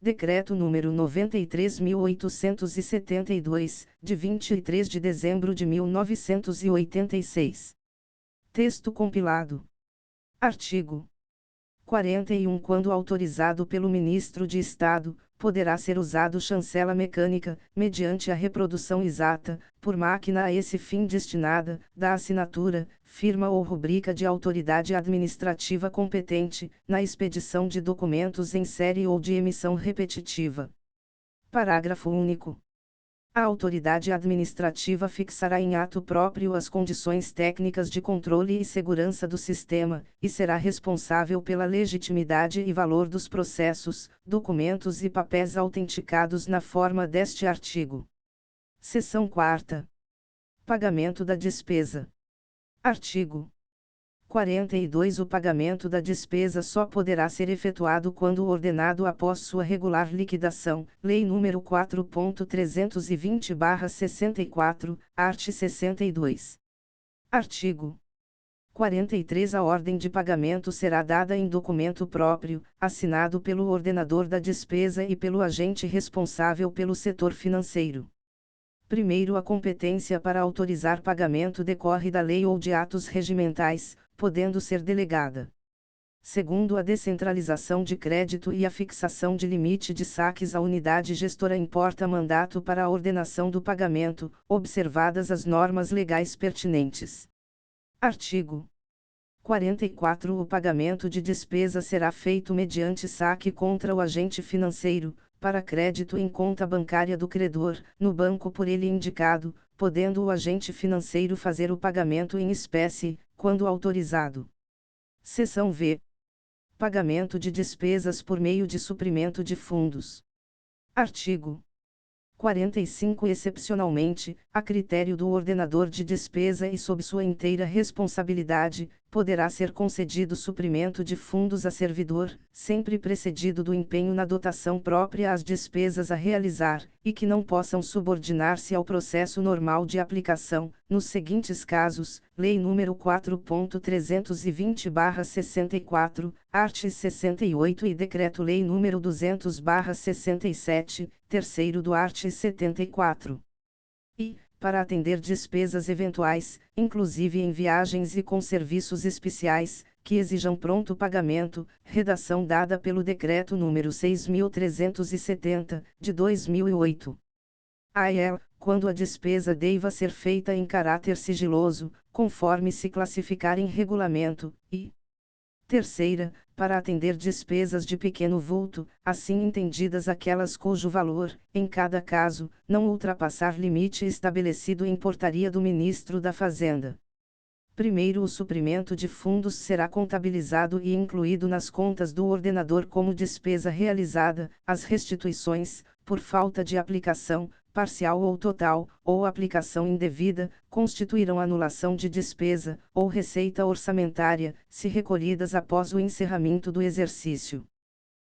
Decreto número 93.872, de 23 de dezembro de 1986. Texto compilado. Artigo 41. Quando autorizado pelo Ministro de Estado, poderá ser usado chancela mecânica, mediante a reprodução exata, por máquina a esse fim destinada, da assinatura, firma ou rubrica de autoridade administrativa competente, na expedição de documentos em série ou de emissão repetitiva. Parágrafo único. A autoridade administrativa fixará em ato próprio as condições técnicas de controle e segurança do sistema, e será responsável pela legitimidade e valor dos processos, documentos e papéis autenticados na forma deste artigo. Seção 4ª. Pagamento da despesa. Artigo 42. O pagamento da despesa só poderá ser efetuado quando ordenado após sua regular liquidação. Lei nº 4.320/64, art. 62. Artigo 43. A ordem de pagamento será dada em documento próprio, assinado pelo ordenador da despesa e pelo agente responsável pelo setor financeiro. Primeiro, a competência para autorizar pagamento decorre da lei ou de atos regimentais, podendo ser delegada. Segundo, a descentralização de crédito e a fixação de limite de saques à unidade gestora importa mandato para a ordenação do pagamento, observadas as normas legais pertinentes. Artigo 44. O pagamento de despesa será feito mediante saque contra o agente financeiro, para crédito em conta bancária do credor, no banco por ele indicado, podendo o agente financeiro fazer o pagamento em espécie, quando autorizado. Seção V. Pagamento de despesas por meio de suprimento de fundos. Artigo 45. Excepcionalmente, a critério do ordenador de despesa e sob sua inteira responsabilidade, poderá ser concedido suprimento de fundos a servidor, sempre precedido do empenho na dotação própria às despesas a realizar, e que não possam subordinar-se ao processo normal de aplicação, nos seguintes casos: Lei nº 4.320/64, art. 68 e Decreto-Lei nº 200/67, terceiro do art. 74. E, para atender despesas eventuais, inclusive em viagens e com serviços especiais, que exijam pronto pagamento, redação dada pelo Decreto nº 6.370, de 2008. Quando a despesa deva ser feita em caráter sigiloso, conforme se classificar em regulamento, e terceira, para atender despesas de pequeno vulto, assim entendidas aquelas cujo valor, em cada caso, não ultrapassar limite estabelecido em portaria do Ministro da Fazenda. Primeiro, o suprimento de fundos será contabilizado e incluído nas contas do ordenador como despesa realizada. As restituições, por falta de aplicação, parcial ou total, ou aplicação indevida, constituirão anulação de despesa, ou receita orçamentária, se recolhidas após o encerramento do exercício.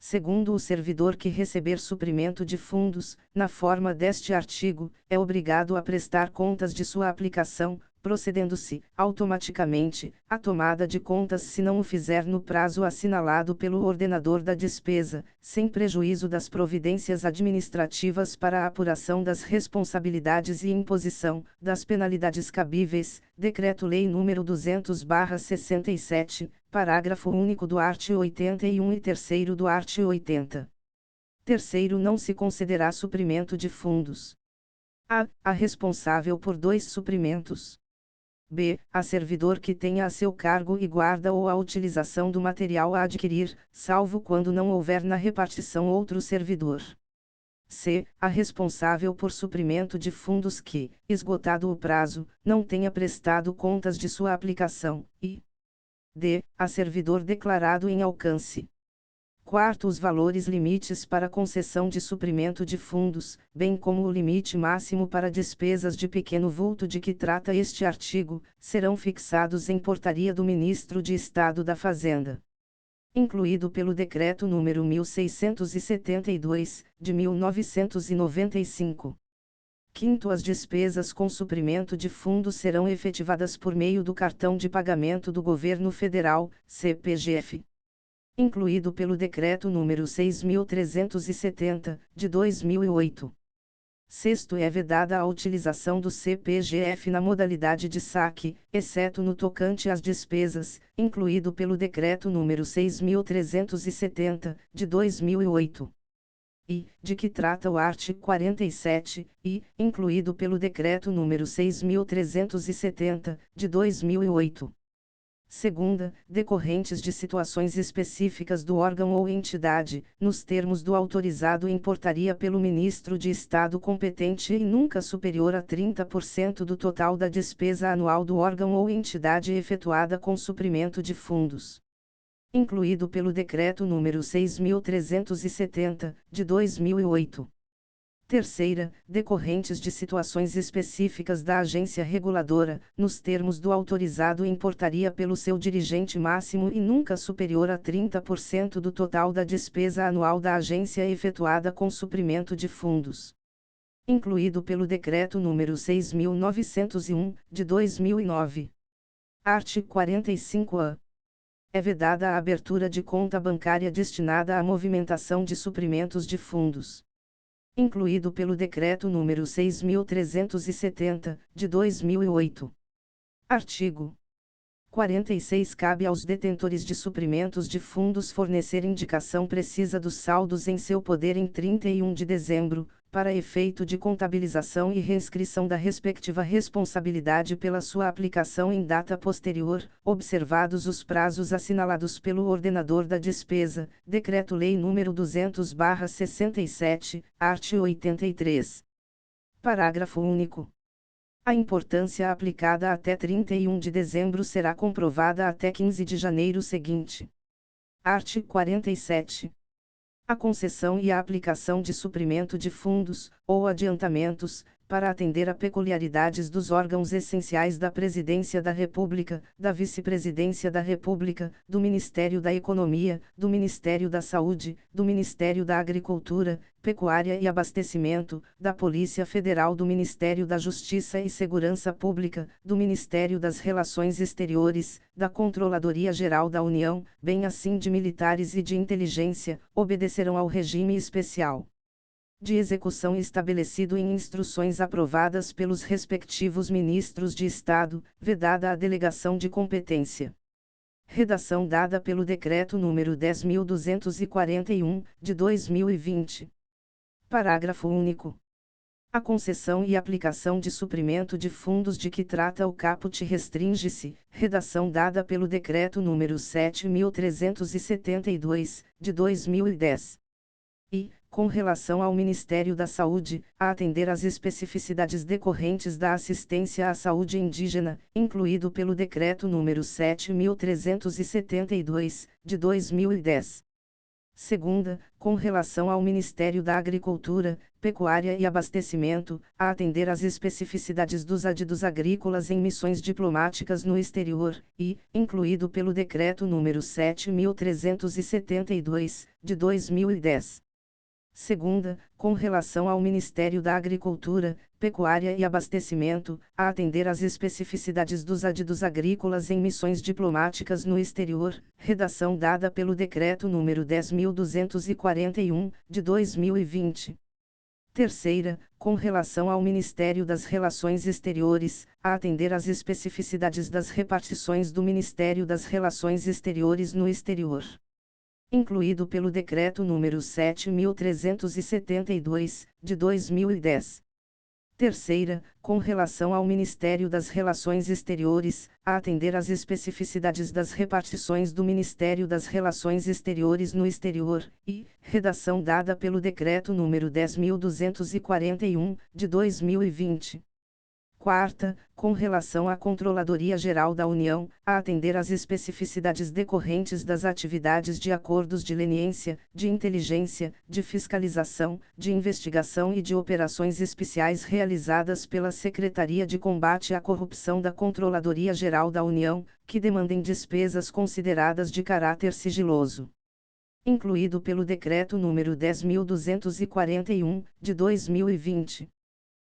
Segundo, o servidor que receber suprimento de fundos, na forma deste artigo, é obrigado a prestar contas de sua aplicação, procedendo-se, automaticamente, à tomada de contas se não o fizer no prazo assinalado pelo ordenador da despesa, sem prejuízo das providências administrativas para a apuração das responsabilidades e imposição das penalidades cabíveis. Decreto-Lei nº 200/67, parágrafo único do art. 81 e terceiro do art. 80. Terceiro, não se concederá suprimento de fundos. A responsável por dois suprimentos. B. A servidor que tenha a seu cargo e guarda ou a utilização do material a adquirir, salvo quando não houver na repartição outro servidor. C. A responsável por suprimento de fundos que, esgotado o prazo, não tenha prestado contas de sua aplicação, e D. A servidor declarado em alcance. Quarto, os valores limites para concessão de suprimento de fundos, bem como o limite máximo para despesas de pequeno vulto de que trata este artigo, serão fixados em portaria do Ministro de Estado da Fazenda. Incluído pelo Decreto nº 1672, de 1995. Quinto, as despesas com suprimento de fundos serão efetivadas por meio do cartão de pagamento do Governo Federal, CPGF. incluído pelo Decreto número 6.370, de 2008. Sexto, é vedada a utilização do CPGF na modalidade de saque, exceto no tocante às despesas, incluído pelo Decreto número 6.370, de 2008. E, de que trata o artigo 47, e, incluído pelo Decreto número 6.370, de 2008. Segunda, decorrentes de situações específicas do órgão ou entidade, nos termos do autorizado em portaria pelo Ministro de Estado competente e nunca superior a 30% do total da despesa anual do órgão ou entidade efetuada com suprimento de fundos. Incluído pelo Decreto número 6.370, de 2008. Terceira, decorrentes de situações específicas da agência reguladora, nos termos do autorizado em portaria pelo seu dirigente máximo e nunca superior a 30% do total da despesa anual da agência efetuada com suprimento de fundos. Incluído pelo Decreto número 6.901, de 2009. Artigo 45-A. É vedada a abertura de conta bancária destinada à movimentação de suprimentos de fundos. Incluído pelo Decreto número 6.370, de 2008. Artigo 46. Cabe aos detentores de suprimentos de fundos fornecer indicação precisa dos saldos em seu poder em 31 de dezembro, para efeito de contabilização e reinscrição da respectiva responsabilidade pela sua aplicação em data posterior, observados os prazos assinalados pelo ordenador da despesa, Decreto-Lei nº 200/67, art. 83. Parágrafo único. A importância aplicada até 31 de dezembro será comprovada até 15 de janeiro seguinte. Artigo 47. A concessão e a aplicação de suprimento de fundos, ou adiantamentos, para atender a peculiaridades dos órgãos essenciais da Presidência da República, da Vice-Presidência da República, do Ministério da Economia, do Ministério da Saúde, do Ministério da Agricultura, Pecuária e Abastecimento, da Polícia Federal, do Ministério da Justiça e Segurança Pública, do Ministério das Relações Exteriores, da Controladoria Geral da União, bem assim de militares e de inteligência, obedecerão ao regime especial de execução estabelecido em instruções aprovadas pelos respectivos ministros de Estado, vedada a delegação de competência. Redação dada pelo Decreto número 10.241, de 2020. Parágrafo único. A concessão e aplicação de suprimento de fundos de que trata o caput restringe-se, redação dada pelo Decreto número 7.372, de 2010. E, com relação ao Ministério da Saúde, a atender às especificidades decorrentes da assistência à saúde indígena, incluído pelo Decreto número 7.372, de 2010. Segunda, com relação ao Ministério da Agricultura, Pecuária e Abastecimento, a atender às especificidades dos adidos agrícolas em missões diplomáticas no exterior, e, incluído pelo Decreto número 7.372, de 2010. Segunda, com relação ao Ministério da Agricultura, Pecuária e Abastecimento, a atender às especificidades dos adidos agrícolas em missões diplomáticas no exterior, redação dada pelo Decreto número 10.241, de 2020. Terceira, com relação ao Ministério das Relações Exteriores, a atender às especificidades das repartições do Ministério das Relações Exteriores no exterior. Incluído pelo Decreto número 7.372, de 2010. Terceira, com relação ao Ministério das Relações Exteriores, a atender às especificidades das repartições do Ministério das Relações Exteriores no exterior, e, redação dada pelo Decreto número 10.241, de 2020. Quarta, com relação à Controladoria Geral da União, a atender às especificidades decorrentes das atividades de acordos de leniência, de inteligência, de fiscalização, de investigação e de operações especiais realizadas pela Secretaria de Combate à Corrupção da Controladoria Geral da União, que demandem despesas consideradas de caráter sigiloso. Incluído pelo Decreto número 10.241, de 2020.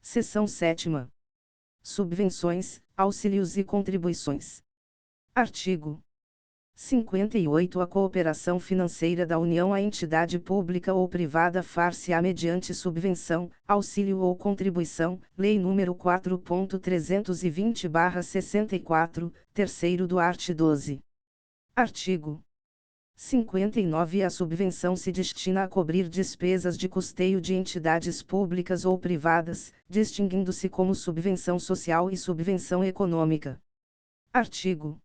Seção 7ª. Subvenções, auxílios e contribuições. Artigo 58. A cooperação financeira da União à entidade pública ou privada far-se-á mediante subvenção, auxílio ou contribuição, Lei nº 4.320/64, terceiro do art. 12. Artigo 59. A subvenção se destina a cobrir despesas de custeio de entidades públicas ou privadas, distinguindo-se como subvenção social e subvenção econômica. Artigo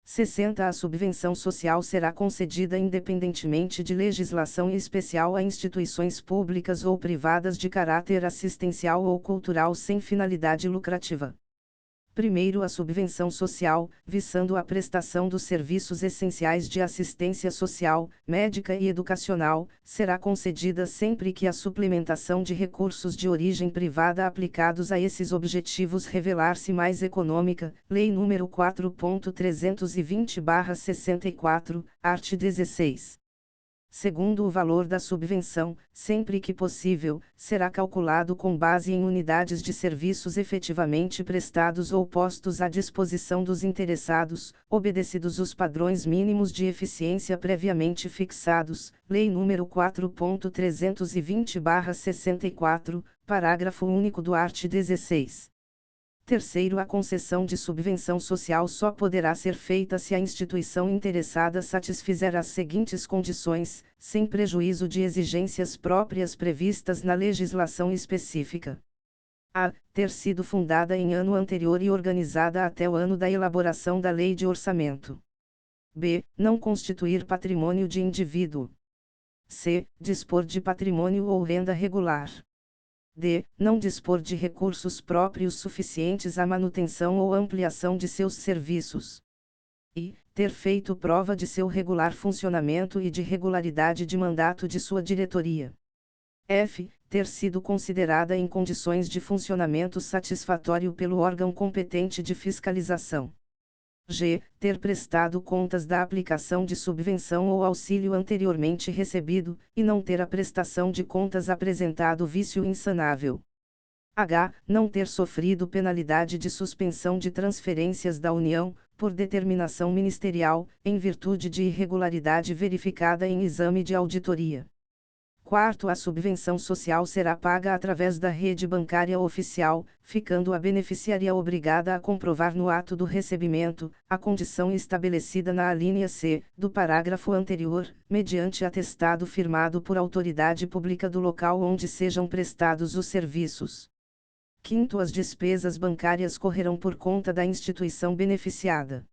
60. A subvenção social será concedida independentemente de legislação especial a instituições públicas ou privadas de caráter assistencial ou cultural sem finalidade lucrativa. Primeiro, a subvenção social, visando a prestação dos serviços essenciais de assistência social, médica e educacional, será concedida sempre que a suplementação de recursos de origem privada aplicados a esses objetivos revelar-se mais econômica, Lei nº 4.320/64, art. 16. Segundo, o valor da subvenção, sempre que possível, será calculado com base em unidades de serviços efetivamente prestados ou postos à disposição dos interessados, obedecidos os padrões mínimos de eficiência previamente fixados, Lei nº 4.320/64, parágrafo único do art. 16. Terceiro, a concessão de subvenção social só poderá ser feita se a instituição interessada satisfizer as seguintes condições, sem prejuízo de exigências próprias previstas na legislação específica: a. Ter sido fundada em ano anterior e organizada até o ano da elaboração da Lei de Orçamento. b. Não constituir patrimônio de indivíduo. c. Dispor de patrimônio ou renda regular. d. Não dispor de recursos próprios suficientes à manutenção ou ampliação de seus serviços. e. Ter feito prova de seu regular funcionamento e de regularidade de mandato de sua diretoria. f. Ter sido considerada em condições de funcionamento satisfatório pelo órgão competente de fiscalização. g. Ter prestado contas da aplicação de subvenção ou auxílio anteriormente recebido, e não ter a prestação de contas apresentado vício insanável. h. Não ter sofrido penalidade de suspensão de transferências da União, por determinação ministerial, em virtude de irregularidade verificada em exame de auditoria. Quarto, a subvenção social será paga através da rede bancária oficial, ficando a beneficiária obrigada a comprovar no ato do recebimento, a condição estabelecida na alínea C, do parágrafo anterior, mediante atestado firmado por autoridade pública do local onde sejam prestados os serviços. Quinto, as despesas bancárias correrão por conta da instituição beneficiada.